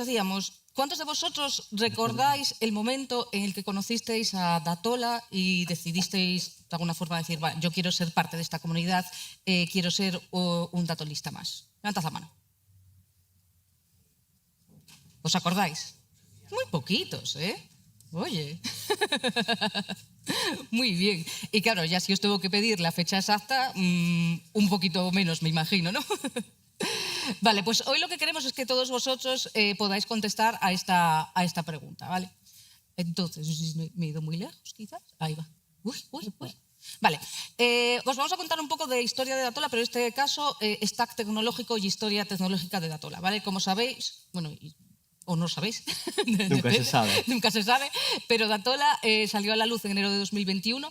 decíamos, ¿cuántos de vosotros recordáis el momento en el que conocisteis a Datola y decidisteis de alguna forma decir, bueno, yo quiero ser parte de esta comunidad, quiero ser un datolista más? Levantad la mano. ¿Os acordáis? Muy poquitos, ¿eh? Oye. Muy bien. Y claro, ya si os tengo que pedir la fecha exacta, un poquito menos, me imagino, ¿no? Vale, pues hoy lo que queremos es que todos vosotros podáis contestar a esta pregunta, ¿vale? Entonces, no sé si me he ido muy lejos, quizás. Ahí va. Uy. Vale, os vamos a contar un poco de historia de Datola, pero en este caso, stack tecnológico y historia tecnológica de Datola, ¿vale? Como sabéis, bueno, o no sabéis, Nunca se sabe. Nunca se sabe, pero Datola salió a la luz en enero de 2021.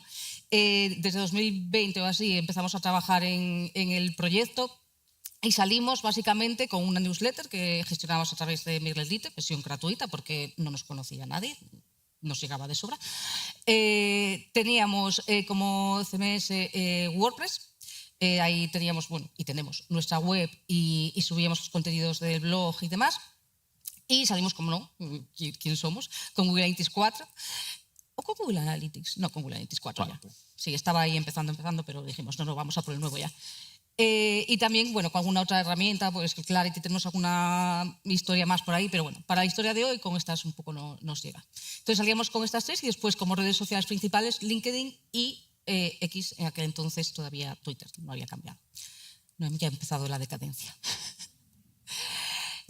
Desde 2020 o así empezamos a trabajar en el proyecto. Y salimos básicamente con una newsletter que gestionábamos a través de MailerLite, versión gratuita porque no nos conocía nadie, nos llegaba de sobra. Teníamos como CMS WordPress, ahí teníamos, bueno, y tenemos nuestra web y subíamos los contenidos del blog y demás. Y salimos, como no, ¿quién somos? Con Google Analytics 4. ¿O con Google Analytics? No, con Google Analytics 4 ya. Sí, estaba ahí empezando, pero dijimos, no, vamos a por el nuevo ya. Y también, bueno, con alguna otra herramienta, pues Clarity, tenemos alguna historia más por ahí, pero bueno, para la historia de hoy con estas un poco nos llega. Entonces salíamos con estas tres y después como redes sociales principales, LinkedIn y X, en aquel entonces todavía Twitter, no había cambiado. No había empezado la decadencia.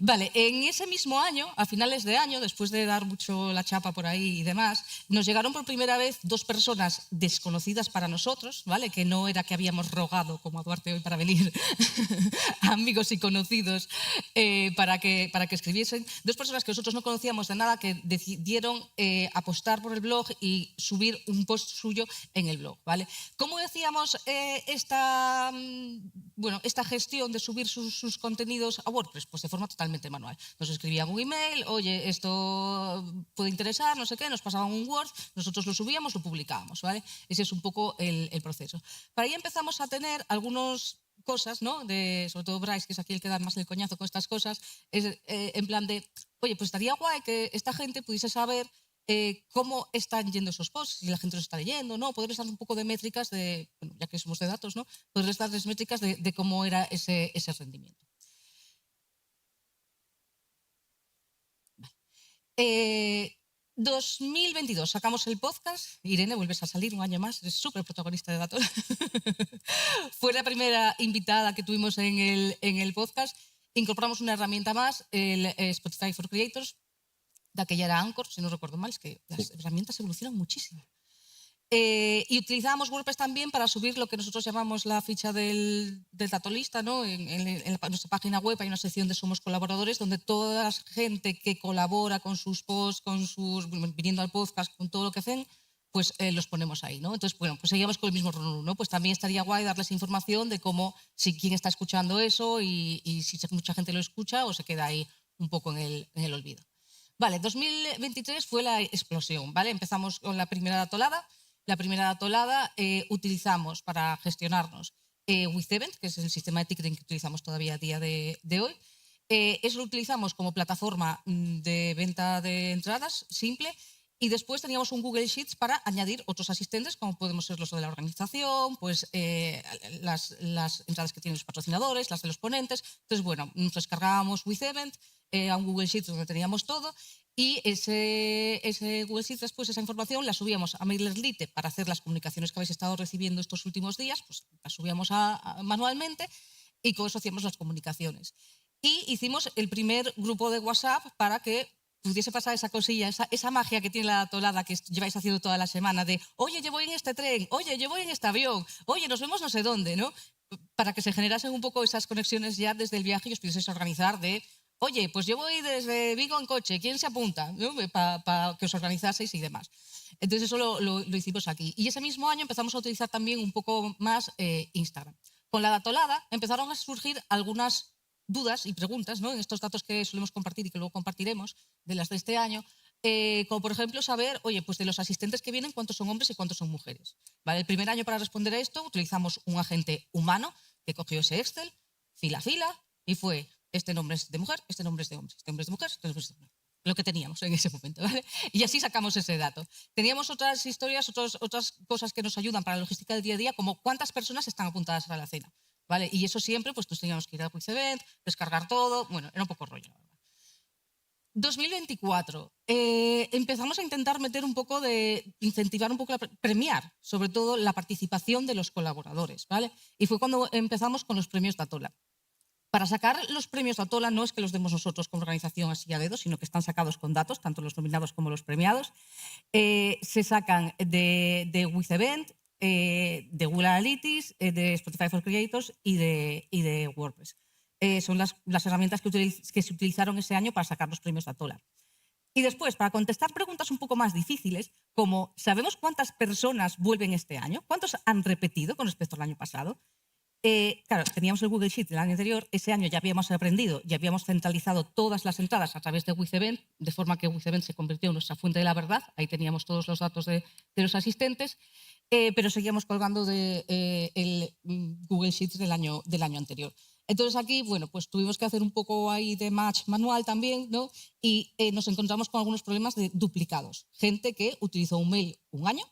Vale, en ese mismo año, a finales de año, después de dar mucho la chapa por ahí y demás, nos llegaron por primera vez dos personas desconocidas para nosotros, ¿vale? Que no era que habíamos rogado, como a Duarte hoy, para venir amigos y conocidos para que escribiesen. Dos personas que nosotros no conocíamos de nada, que decidieron apostar por el blog y subir un post suyo en el blog, ¿vale? ¿Cómo decíamos esta gestión de subir sus contenidos a WordPress? Pues de forma totalmente manual. Nos escribían un email, oye, esto puede interesar, no sé qué, nos pasaban un Word, nosotros lo subíamos, lo publicábamos, ¿vale? Ese es un poco el proceso. Para ahí empezamos a tener algunas cosas, ¿no? Sobre todo Bryce, que es aquí el que da más el coñazo con estas cosas, es en plan de, oye, pues estaría guay que esta gente pudiese saber cómo están yendo esos posts, si la gente los está leyendo, ¿no? Poderles dar un poco de métricas de, bueno, ya que somos de datos, ¿no? Poderles darles métricas de cómo era ese rendimiento. 2022 sacamos el podcast. Irene, vuelves a salir un año más, eres súper protagonista de Datos. Fue la primera invitada que tuvimos en el podcast. Incorporamos una herramienta más, el Spotify for Creators, de aquella era Anchor, si no recuerdo mal, es que las herramientas evolucionan muchísimo. Y utilizábamos WordPress también para subir lo que nosotros llamamos la ficha del datolista, ¿no? En nuestra página web hay una sección de Somos Colaboradores donde toda la gente que colabora con sus posts, viniendo al podcast, con todo lo que hacen, pues los ponemos ahí, ¿no? Entonces, bueno, pues seguíamos con el mismo run, ¿no? Pues también estaría guay darles información de cómo, quién está escuchando eso y si mucha gente lo escucha o se queda ahí un poco en el olvido. Vale, 2023 fue la explosión, ¿vale? Empezamos con la primera datolada. La primera datolada utilizamos para gestionarnos Withevent, que es el sistema de ticketing que utilizamos todavía a día de hoy. Eso lo utilizamos como plataforma de venta de entradas simple. Y después teníamos un Google Sheets para añadir otros asistentes, como podemos ser los de la organización, pues las entradas que tienen los patrocinadores, las de los ponentes. Entonces, bueno, nos descargábamos Withevent a un Google Sheets donde teníamos todo y ese Google Sheets, después esa información la subíamos a MailerLite para hacer las comunicaciones que habéis estado recibiendo estos últimos días, pues las subíamos manualmente y con eso hacíamos las comunicaciones. Y hicimos el primer grupo de WhatsApp para que pudiese pasar esa cosilla, esa magia que tiene la datolada que lleváis haciendo toda la semana de, oye, yo voy en este tren, oye, yo voy en este avión, oye, nos vemos no sé dónde, ¿no? Para que se generasen un poco esas conexiones ya desde el viaje y os pudieseis organizar de, oye, pues yo voy desde Vigo en coche, ¿quién se apunta? ¿No? Para que os organizaseis y demás. Entonces eso lo hicimos aquí. Y ese mismo año empezamos a utilizar también un poco más Instagram. Con la datolada empezaron a surgir algunas dudas y preguntas, ¿no? En estos datos que solemos compartir y que luego compartiremos de las de este año, como por ejemplo saber, oye, pues de los asistentes que vienen, cuántos son hombres y cuántos son mujeres. ¿Vale? El primer año para responder a esto utilizamos un agente humano que cogió ese Excel, fila a fila, y fue, este nombre es de mujer, este nombre es de hombre, este nombre es de mujer, este nombre es de hombre. Lo que teníamos en ese momento, ¿vale? Y así sacamos ese dato. Teníamos otras historias, otras cosas que nos ayudan para la logística del día a día, como cuántas personas están apuntadas a la cena, ¿vale? Y eso siempre, pues teníamos que ir a Wixevent, descargar todo, bueno, era un poco rollo, la verdad. 2024, empezamos a intentar meter un poco de, incentivar un poco, premiar, sobre todo la participación de los colaboradores, ¿vale? Y fue cuando empezamos con los premios Datola. Para sacar los premios Datola no es que los demos nosotros como organización así a dedo, sino que están sacados con datos, tanto los nominados como los premiados. Se sacan de Wixevent, de Google Analytics, de Spotify for Creators y de WordPress. Son las herramientas que se utilizaron ese año para sacar los premios Datola. Y después, para contestar preguntas un poco más difíciles, como ¿sabemos cuántas personas vuelven este año? ¿Cuántos han repetido con respecto al año pasado? Claro, teníamos el Google Sheet del año anterior, ese año ya habíamos aprendido y habíamos centralizado todas las entradas a través de Wixevent, de forma que Wixevent se convirtió en nuestra fuente de la verdad, ahí teníamos todos los datos de los asistentes, pero seguíamos colgando el Google Sheets del año anterior. Entonces aquí, bueno, pues tuvimos que hacer un poco ahí de match manual también, ¿no? Y nos encontramos con algunos problemas de duplicados. Gente que utilizó un mail un año,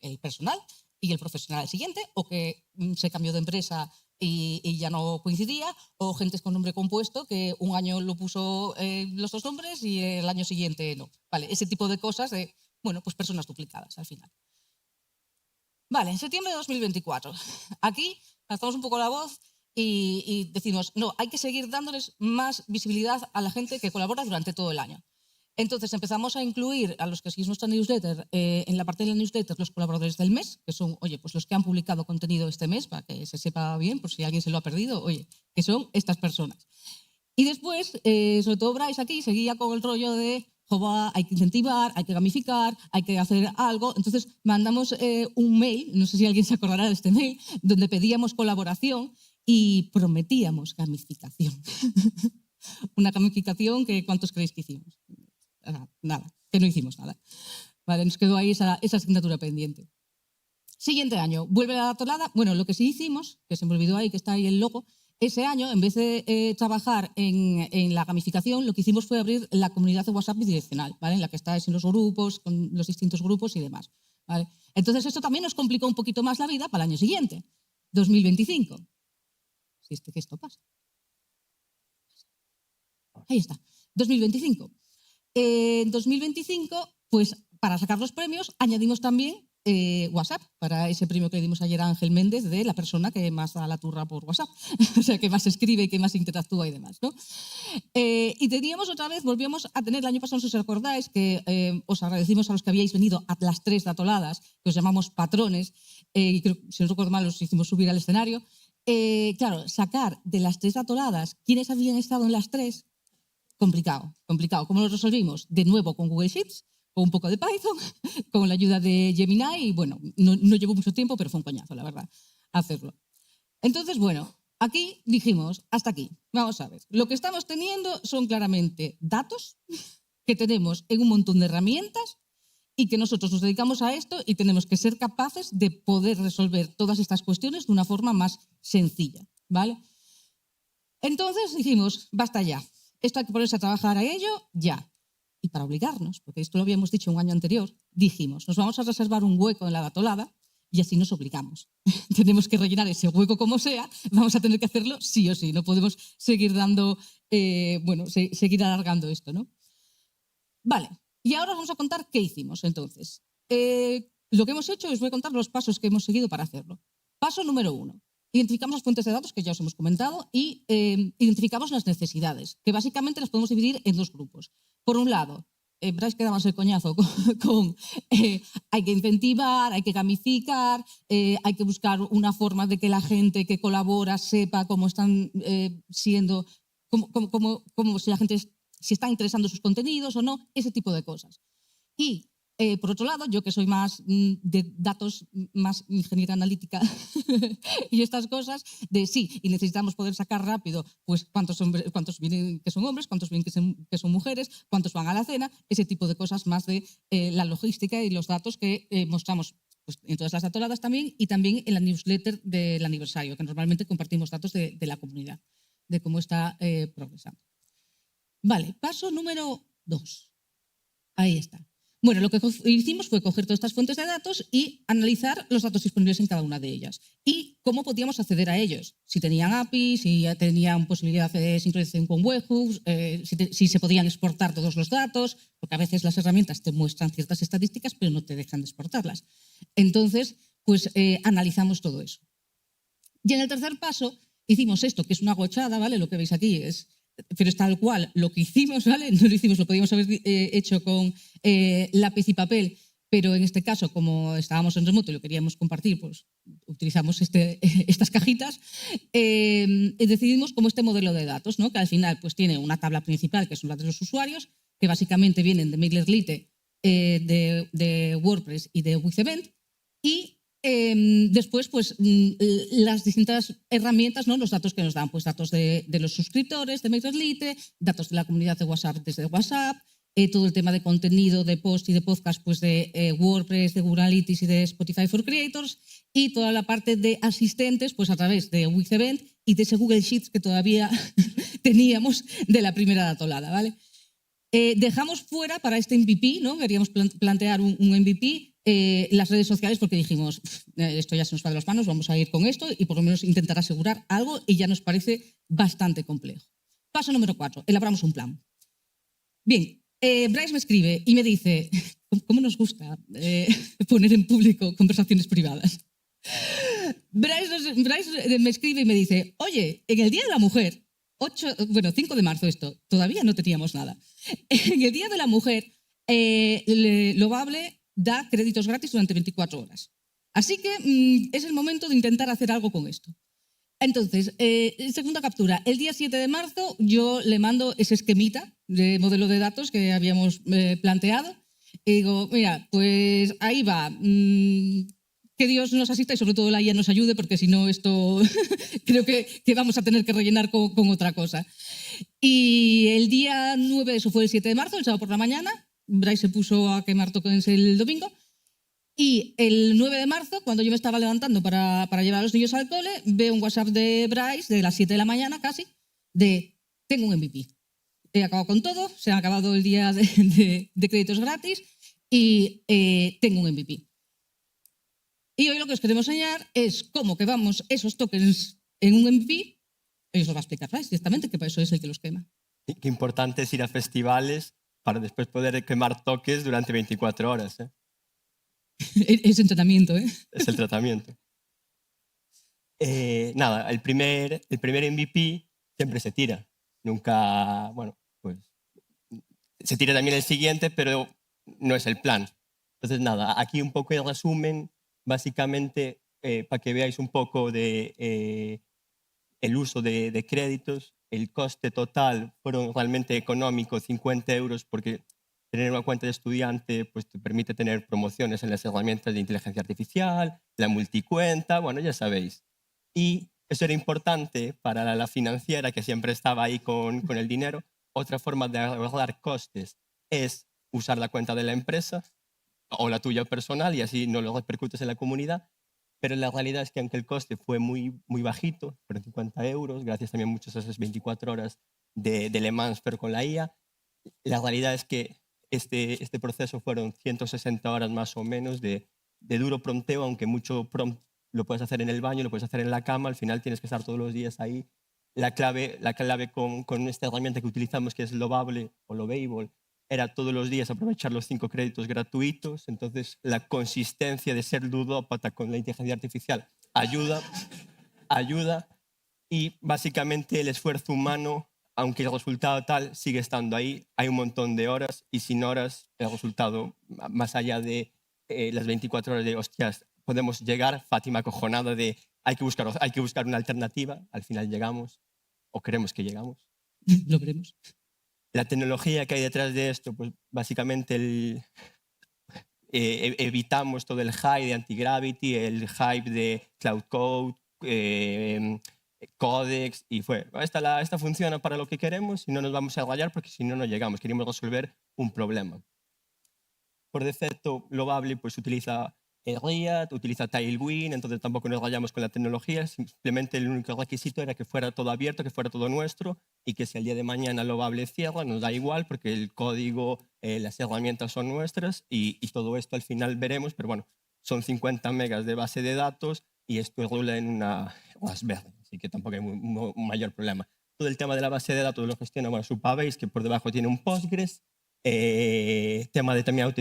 el personal, y el profesional el siguiente, o que se cambió de empresa y ya no coincidía, o gente con nombre compuesto que un año lo puso los dos nombres y el año siguiente no. Vale, ese tipo de cosas de, bueno, pues personas duplicadas al final. Vale, en septiembre de 2024. Aquí alzamos un poco la voz y decimos, no, hay que seguir dándoles más visibilidad a la gente que colabora durante todo el año. Entonces empezamos a incluir a los que seguís nuestra newsletter, en la parte de la newsletter, los colaboradores del mes, que son, oye, pues los que han publicado contenido este mes, para que se sepa bien, por si alguien se lo ha perdido, oye, que son estas personas. Y después, sobre todo Bryce aquí, seguía con el rollo de, joder, hay que incentivar, hay que gamificar, hay que hacer algo. Entonces mandamos un mail, no sé si alguien se acordará de este mail, donde pedíamos colaboración y prometíamos gamificación. Una gamificación que, ¿cuántos creéis que hicimos? Nada, que no hicimos nada. Vale, nos quedó ahí esa asignatura pendiente. Siguiente año, vuelve la datolada. Bueno, lo que sí hicimos, que se me olvidó ahí, que está ahí el logo, ese año, en vez de trabajar en la gamificación, lo que hicimos fue abrir la comunidad de WhatsApp bidireccional, ¿vale? En la que estáis en los grupos, con los distintos grupos y demás. ¿Vale? Entonces, esto también nos complicó un poquito más la vida para el año siguiente, 2025. Si es que esto pasa. Ahí está, 2025. En 2025, pues para sacar los premios, añadimos también WhatsApp, para ese premio que le dimos ayer a Ángel Méndez de la persona que más da la turra por WhatsApp, o sea, que más escribe y que más interactúa y demás, ¿no? Y teníamos otra vez, volvíamos a tener el año pasado, si os acordáis, que os agradecimos a los que habíais venido a las 3 datoladas, que os llamamos patrones, y creo, si no recuerdo mal, os hicimos subir al escenario. Claro, sacar de las 3 datoladas quiénes habían estado en las 3, complicado, complicado. ¿Cómo lo resolvimos? De nuevo con Google Sheets, con un poco de Python, con la ayuda de Gemini y bueno, no llevó mucho tiempo, pero fue un coñazo, la verdad, hacerlo. Entonces, bueno, aquí dijimos, hasta aquí. Vamos a ver, lo que estamos teniendo son claramente datos que tenemos en un montón de herramientas y que nosotros nos dedicamos a esto y tenemos que ser capaces de poder resolver todas estas cuestiones de una forma más sencilla, ¿vale? Entonces dijimos, basta ya. Esto hay que ponerse a trabajar a ello ya. Y para obligarnos, porque esto lo habíamos dicho un año anterior, dijimos, nos vamos a reservar un hueco en la datolada y así nos obligamos. Tenemos que rellenar ese hueco como sea, vamos a tener que hacerlo sí o sí, no podemos seguir dando, seguir alargando esto, ¿no? Vale, y ahora os vamos a contar qué hicimos entonces. Lo que hemos hecho, os voy a contar los pasos que hemos seguido para hacerlo. Paso número 1. Identificamos las fuentes de datos, que ya os hemos comentado, y identificamos las necesidades, que básicamente las podemos dividir en 2 grupos. Por un lado, Bryce queda más el coñazo con hay que incentivar, hay que gamificar, hay que buscar una forma de que la gente que colabora sepa cómo están siendo, cómo si la gente si está interesando sus contenidos o no, ese tipo de cosas. Y por otro lado, yo que soy más de datos, más ingeniera analítica y estas cosas, de sí, y necesitamos poder sacar rápido pues cuántos vienen que son hombres, cuántos vienen que son mujeres, cuántos van a la cena, ese tipo de cosas más de la logística y los datos que mostramos pues, en todas las datoladas también y también en la newsletter del aniversario, que normalmente compartimos datos de la comunidad. de cómo está progresando. Vale, paso número 2. Ahí está. Bueno, lo que hicimos fue coger todas estas fuentes de datos y analizar los datos disponibles en cada una de ellas y cómo podíamos acceder a ellos. Si tenían APIs, si tenían posibilidad de sincronización con webhooks, si se podían exportar todos los datos, porque a veces las herramientas te muestran ciertas estadísticas pero no te dejan de exportarlas. Entonces, pues analizamos todo eso. Y en el tercer paso hicimos esto, que es una gochada, ¿vale? Lo que veis aquí pero es tal cual lo que hicimos, ¿vale? No lo hicimos, lo podíamos haber hecho con lápiz y papel, pero en este caso, como estábamos en remoto y lo queríamos compartir, pues utilizamos estas cajitas. Decidimos como este modelo de datos, ¿no? Que al final pues tiene una tabla principal, que son las de los usuarios, que básicamente vienen de MailerLite, de WordPress y de Wixevent, y después, pues las distintas herramientas, ¿no? Los datos que nos dan, pues datos de los suscriptores de MailerLite, datos de la comunidad de WhatsApp desde WhatsApp, todo el tema de contenido, de post y de podcast, pues de WordPress, de Google Analytics y de Spotify for Creators, y toda la parte de asistentes, pues a través de Wixevent y de ese Google Sheets que todavía teníamos de la primera datolada, ¿vale? Dejamos fuera para este MVP, ¿no? Queríamos plantear un MVP, las redes sociales, porque dijimos, esto ya se nos va de las manos, vamos a ir con esto y por lo menos intentar asegurar algo, y ya nos parece bastante complejo. Paso número 4, elaboramos un plan. Bien, Bryce me escribe y me dice, ¿cómo nos gusta poner en público conversaciones privadas? Bryce me escribe y me dice, oye, en el Día de la Mujer, 5 de marzo esto, todavía no teníamos nada. En el Día de la Mujer, Lovable da créditos gratis durante 24 horas. Así que es el momento de intentar hacer algo con esto. Entonces, segunda captura. El día 7 de marzo yo le mando ese esquemita de modelo de datos que habíamos planteado y digo, mira, pues ahí va. Que Dios nos asista y sobre todo la IA nos ayude, porque si no esto creo que vamos a tener que rellenar con otra cosa. Y el día 9, eso fue el 7 de marzo, el sábado por la mañana, Bryce se puso a quemar tokens el domingo. Y el 9 de marzo, cuando yo me estaba levantando para llevar a los niños al cole, veo un WhatsApp de Bryce de las 7 de la mañana casi, de tengo un MVP. He acabado con todo, se ha acabado el día de créditos gratis y tengo un MVP. Y hoy lo que os queremos enseñar es cómo quemamos esos tokens en un MVP. Y os lo va a explicar Bryce directamente, que para eso es el que los quema. Qué importante es ir a festivales para después poder quemar tokens durante 24 horas. Es entrenamiento, ¿eh? Es el tratamiento. Nada, el primer MVP siempre se tira. Nunca, bueno, pues se tira también el siguiente, pero no es el plan. Entonces, nada, aquí un poco el resumen, básicamente, para que veáis un poco de el uso de créditos. El coste total fueron realmente económicos, 50 euros, porque tener una cuenta de estudiante pues, te permite tener promociones en las herramientas de inteligencia artificial, la multicuenta, bueno, ya sabéis. Y eso era importante para la financiera, que siempre estaba ahí con el dinero. Otra forma de ahorrar costes es usar la cuenta de la empresa o la tuya personal, y así no lo repercutes en la comunidad. Pero la realidad es que aunque el coste fue muy, muy bajito, fueron 50 euros, gracias también muchas a esas 24 horas de Le Mans, pero con la IA, la realidad es que este proceso fueron 160 horas más o menos de duro prompteo, aunque mucho prompt lo puedes hacer en el baño, lo puedes hacer en la cama, al final tienes que estar todos los días ahí. La clave con esta herramienta que utilizamos, que es Lovable o Lovable, era todos los días aprovechar los 5 créditos gratuitos. Entonces, la consistencia de ser ludópata con la inteligencia artificial ayuda, y básicamente el esfuerzo humano, aunque el resultado tal, sigue estando ahí. Hay un montón de horas y sin horas el resultado, más allá de las 24 horas de hostias, podemos llegar. Fátima acojonada de hay que buscar una alternativa. Al final llegamos, o creemos que llegamos. Lo veremos. La tecnología que hay detrás de esto, pues básicamente evitamos todo el hype de anti-gravity, el hype de cloud code, Codex, y fue, esta funciona para lo que queremos y no nos vamos a rayar porque si no, no llegamos. Queremos resolver un problema. Por defecto, Lovable pues utiliza RIAD, utiliza Tailwind, entonces tampoco nos rayamos con la tecnología, simplemente el único requisito era que fuera todo abierto, que fuera todo nuestro y que si el día de mañana Lovable cierra, nos da igual porque el código, las herramientas son nuestras y todo esto al final veremos, pero bueno, son 50 megas de base de datos y esto rula en una Raspberry, así que tampoco hay un mayor problema. Todo el tema de la base de datos lo gestiona Supabase, que por debajo tiene un Postgres. Tema de también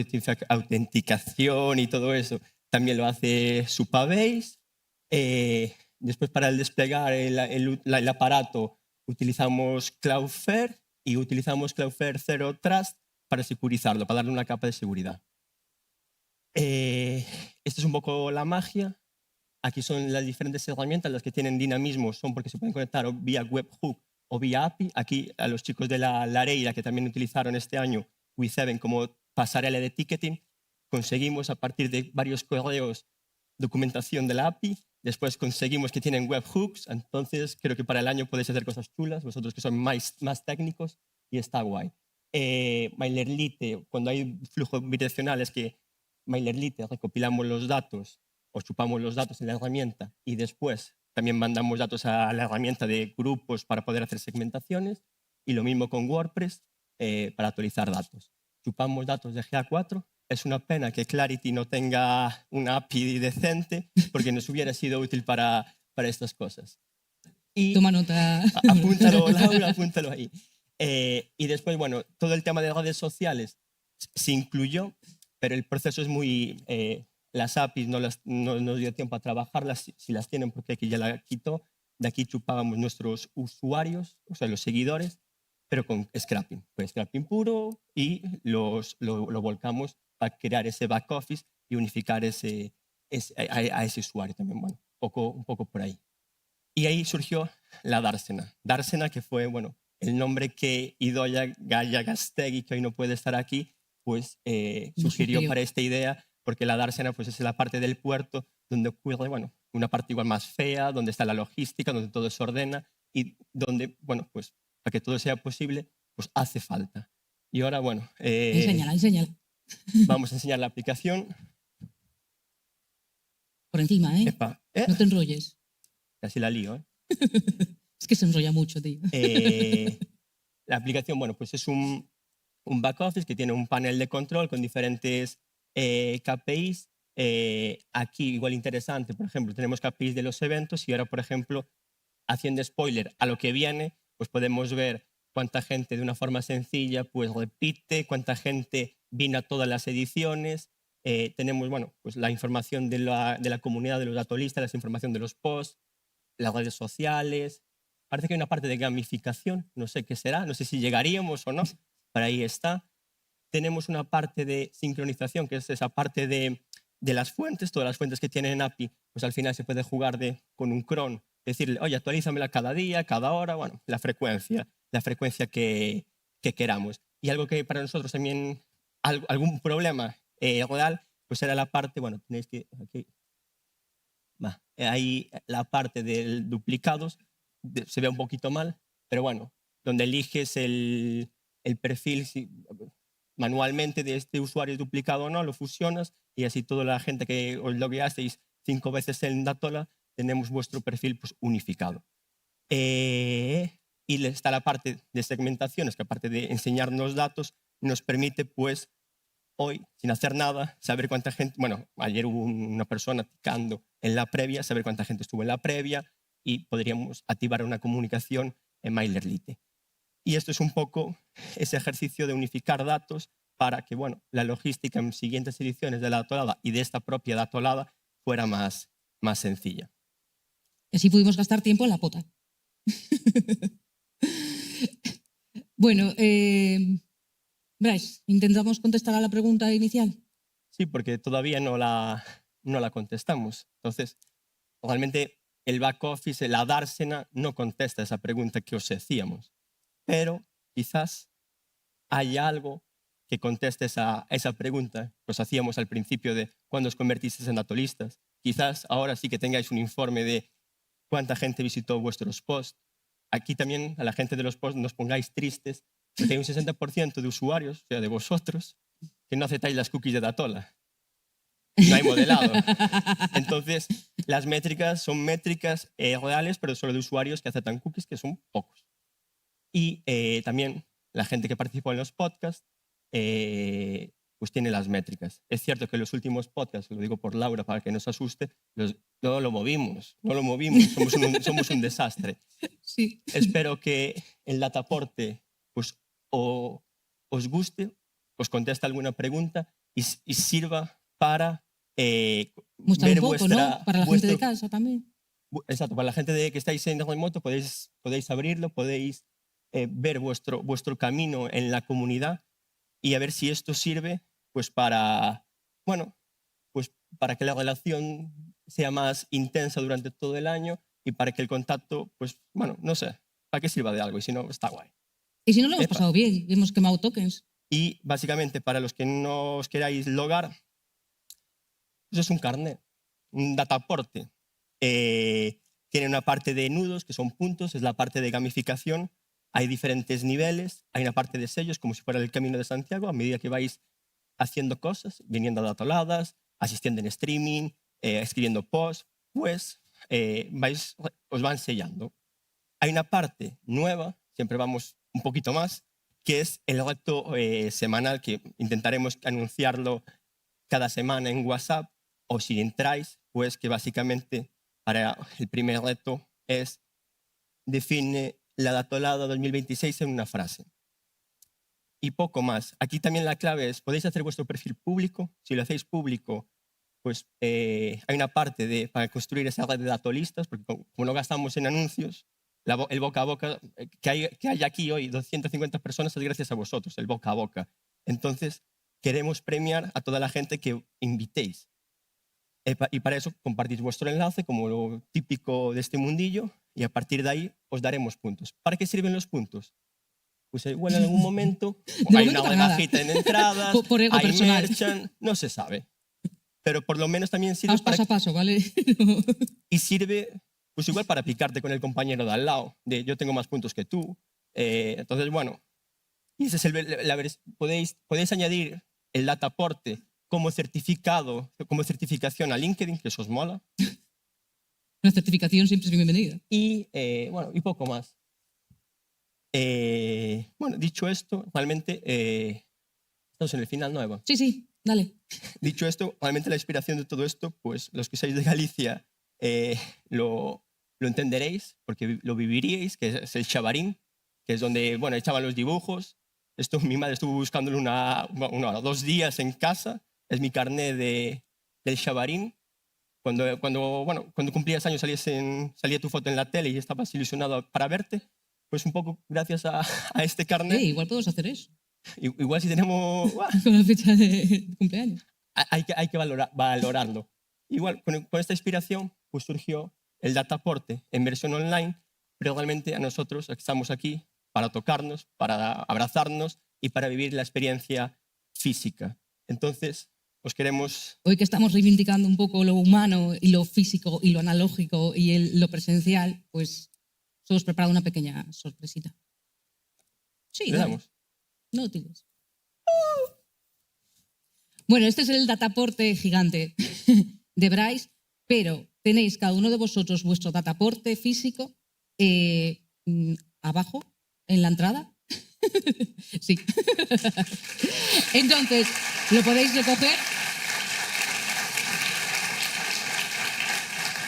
autenticación y todo eso, también lo hace Supabase. Después para el desplegar el aparato utilizamos Cloudflare y utilizamos Cloudflare Zero Trust para securizarlo, para darle una capa de seguridad. Esto es un poco la magia. Aquí son las diferentes herramientas, las que tienen dinamismo son porque se pueden conectar o vía webhook o vía API. Aquí a los chicos de la Lareira, que también utilizaron este año With7 como pasarela de ticketing, conseguimos a partir de varios correos documentación de la API, después conseguimos que tienen webhooks, entonces creo que para el año podéis hacer cosas chulas, vosotros que son más técnicos, y está guay. MailerLite, cuando hay flujos bidireccionales que MailerLite recopilamos los datos o chupamos los datos en la herramienta y después también mandamos datos a la herramienta de grupos para poder hacer segmentaciones, y lo mismo con WordPress para actualizar datos. Chupamos datos de GA4. Es una pena que Clarity no tenga una API decente porque nos hubiera sido útil para estas cosas. Y Toma nota. apúntalo, Laura, apúntalo ahí. Y después, bueno, todo el tema de redes sociales se incluyó, pero el proceso es muy... las APIs no nos dio tiempo a trabajarlas, si las tienen, porque aquí ya la quitó. De aquí chupábamos nuestros usuarios, o sea, los seguidores, pero con scrapping. Pues scrapping puro y lo volcamos para crear ese back office y unificar a ese usuario también. Bueno, un poco por ahí. Y ahí surgió la Dársena. Dársena, que fue, bueno, el nombre que Idoia Gallagastegi, que hoy no puede estar aquí, pues sugirió para esta idea, porque la Dársena pues, es la parte del puerto donde ocurre, bueno, una parte igual más fea, donde está la logística, donde todo se ordena y donde, bueno, pues para que todo sea posible, pues hace falta. Y ahora, bueno... enséñala. Vamos a enseñar la aplicación. Por encima, ¿eh? Epa, No te enrolles. Casi la lío, ¿eh? Es que se enrolla mucho, tío. La aplicación, bueno, pues es un back office que tiene un panel de control con diferentes KPIs. Aquí, igual interesante, por ejemplo, tenemos KPIs de los eventos y ahora, por ejemplo, haciendo spoiler a lo que viene, pues podemos ver cuánta gente de una forma sencilla pues repite, cuánta gente vino a todas las ediciones. Tenemos, bueno, pues la información de la comunidad de los datolistas, la información de los posts, las redes sociales. Parece que hay una parte de gamificación, no sé qué será, no sé si llegaríamos o no, pero ahí está. Tenemos una parte de sincronización, que es esa parte de las fuentes, todas las fuentes que tienen API, pues al final se puede jugar con un cron, decirle, oye, actualízamela cada día, cada hora, bueno, la frecuencia que queramos. Y algo que para nosotros también, algún problema real, pues era la parte, bueno, tenéis que, aquí, ahí la parte del duplicados se ve un poquito mal, pero bueno, donde eliges el perfil manualmente de este usuario duplicado o no, lo fusionas y así toda la gente que os logueasteis 5 veces en Datola, tenemos vuestro perfil pues, unificado. Y está la parte de segmentaciones, que aparte de enseñarnos datos, nos permite pues hoy, sin hacer nada, saber cuánta gente, bueno, ayer hubo una persona ticando en la previa, saber cuánta gente estuvo en la previa y podríamos activar una comunicación en MailerLite. Y esto es un poco ese ejercicio de unificar datos para que, bueno, la logística en siguientes ediciones de la Datolada y de esta propia Datolada fuera más sencilla. Y así pudimos gastar tiempo en la pota. Bueno, Bryce, ¿intentamos contestar a la pregunta inicial? Sí, porque todavía no la contestamos. Entonces, realmente el back office, la Dársena, no contesta esa pregunta que os hacíamos. Pero quizás hay algo que conteste esa pregunta que os hacíamos al principio de cuándo os convertisteis en datolistas. Quizás ahora sí que tengáis un informe de cuánta gente visitó vuestros posts. Aquí también a la gente de los posts nos pongáis tristes porque hay un 60% de usuarios, o sea, de vosotros, que no aceptáis las cookies de Datola. no hay modelado. Entonces, las métricas son métricas reales, pero solo de usuarios que aceptan cookies, que son pocos. Y también la gente que participó en los podcasts pues tiene las métricas. Es cierto que los últimos podcasts, lo digo por Laura para que no se asuste, no lo movimos, somos un desastre. Sí. Espero que el dataporte pues, os guste, os conteste alguna pregunta y sirva para Mostrar ver un poco, vuestra... ¿no? Para la gente de casa también. Exacto, para la gente que estáis en remoto podéis abrirlo, podéis ver vuestro camino en la comunidad y a ver si esto sirve pues para, bueno, pues para que la relación sea más intensa durante todo el año y para que el contacto, pues bueno, no sé, para que sirva de algo y si no, está guay. Y si no lo hemos Epa. pasado bien, hemos quemado tokens. Y básicamente para los que no os queráis logar, eso es un carnet, un dataporte. Tiene una parte de nudos, que son puntos, es la parte de gamificación. Hay diferentes niveles, hay una parte de sellos, como si fuera el Camino de Santiago, a medida que vais haciendo cosas, viniendo a datoladas, asistiendo en streaming, escribiendo posts, pues os van sellando. Hay una parte nueva, siempre vamos un poquito más, que es el reto semanal, que intentaremos anunciarlo cada semana en WhatsApp, o si entráis, pues que básicamente para el primer reto es define la datolada 2026 en una frase. Y poco más. Aquí también la clave es, podéis hacer vuestro perfil público. Si lo hacéis público, pues hay una parte para construir esa red de datolistas, porque como no gastamos en anuncios, el boca a boca, que hay aquí hoy 250 personas es gracias a vosotros, el boca a boca. Entonces, queremos premiar a toda la gente que invitéis. Y para eso compartís vuestro enlace, como lo típico de este mundillo, y a partir de ahí os daremos puntos. ¿Para qué sirven los puntos? Pues igual en algún momento hay una rebajita en entradas, por ego hay personal. merchant, no se sabe. Pero por lo menos también sirve Vamos paso a paso, ¿vale? y sirve pues igual para picarte con el compañero de al lado, de yo tengo más puntos que tú. Entonces, bueno, y ese es podéis añadir el dataporte como certificación a LinkedIn, que eso os mola. Una certificación siempre es bienvenida. Y, bueno, y poco más. Bueno, dicho esto, realmente estamos en el final, ¿no, Eva? Sí, dale. Dicho esto, realmente la inspiración de todo esto, pues los que sois de Galicia lo entenderéis, porque lo viviríais, que es el Xabarín, que es donde, bueno, echaban los dibujos. Esto mi madre estuvo buscándolo 2 días en casa. Es mi carné del Xabarín. Cuando cumplías años salía tu foto en la tele y estabas ilusionado para verte, pues un poco gracias a este carnet. Igual podemos hacer eso. Igual si tenemos... Con la fecha de cumpleaños. Hay que valorarlo. Igual, con esta inspiración pues surgió el dataporte en versión online, pero realmente a nosotros estamos aquí para tocarnos, para abrazarnos y para vivir la experiencia física. Entonces, os queremos... Hoy que estamos reivindicando un poco lo humano y lo físico y lo analógico y lo presencial, pues os hemos preparado una pequeña sorpresita. Sí, ¿Le damos? No tires. Bueno, este es el dataporte gigante de Bryce, pero tenéis cada uno de vosotros vuestro dataporte físico abajo, en la entrada. Sí. Entonces, lo podéis recoger.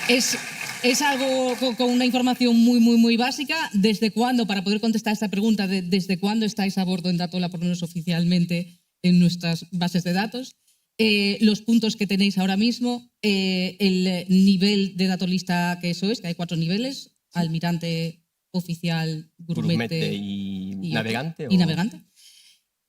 Es algo con una información muy básica. ¿Desde cuándo, para poder contestar esta pregunta, desde cuándo estáis a bordo en Datola, por lo menos oficialmente en nuestras bases de datos? Los puntos que tenéis ahora mismo, el nivel de datolista que sois, que hay 4 niveles, almirante, oficial, grumete y navegante. Y navegante.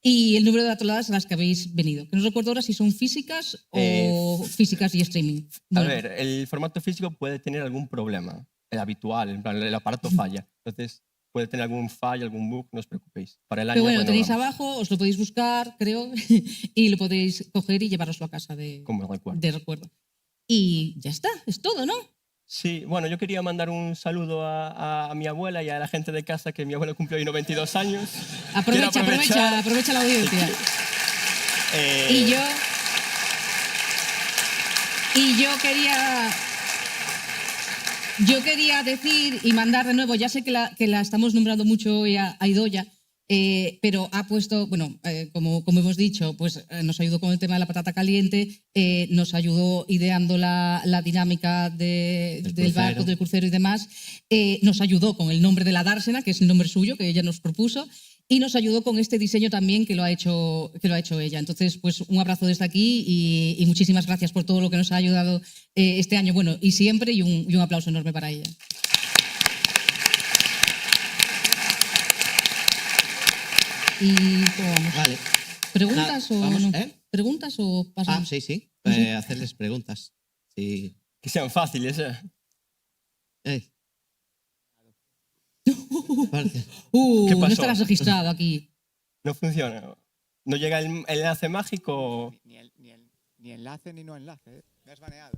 Y el número de datoladas a las que habéis venido. Que no recuerdo ahora si son físicas o físicas y streaming. Bueno. A ver, el formato físico puede tener algún problema, el habitual, en plan, el aparato falla. Entonces, puede tener algún fallo, algún bug, no os preocupéis. Para el año, pero bueno, lo tenéis abajo, os lo podéis buscar, creo, y lo podéis coger y llevaroslo a casa de recuerdo. Y ya está, es todo, ¿no? Sí, bueno, yo quería mandar un saludo a mi abuela y a la gente de casa, que mi abuela cumplió hoy 92 años. Aprovecha la audiencia. Y yo... yo quería decir y mandar de nuevo, ya sé que la estamos nombrando mucho hoy a Idoia, pero ha puesto, bueno, como hemos dicho, pues nos ayudó con el tema de la patata caliente, nos ayudó ideando la dinámica del barco, del crucero y demás, nos ayudó con el nombre de la dársena, que es el nombre suyo, que ella nos propuso, y nos ayudó con este diseño también que lo ha hecho ella. Entonces, pues un abrazo desde aquí y muchísimas gracias por todo lo que nos ha ayudado este año, bueno, y siempre, y un aplauso enorme para ella. ¿Y cómo vamos? Vale. ¿Preguntas o vamos, no? ¿eh? ¿Preguntas o pasamos? Sí, sí. Hacerles preguntas. Sí. Que sean fáciles, ¿eh? ¿Qué No pasó? estarás registrado aquí. No funciona. ¿No llega el enlace mágico? Ni enlace ni no enlace. Me has baneado.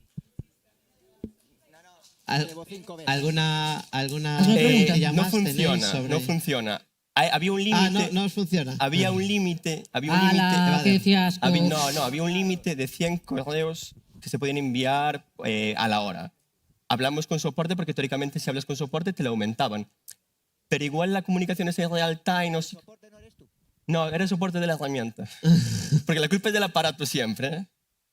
Llevo 5 veces. ¿Alguna pregunta? ya No más tenéis funciona, sobre- no funciona. Había un límite. no os funciona. Había un límite. ¡Hala, qué fiasco! Había un límite de 100 correos que se podían enviar a la hora. Hablamos con soporte porque teóricamente si hablas con soporte te lo aumentaban. Pero igual la comunicación es en real time. ¿Soporte no eres tú? No, era el soporte de la herramienta. Porque la culpa es del aparato siempre. ¿eh?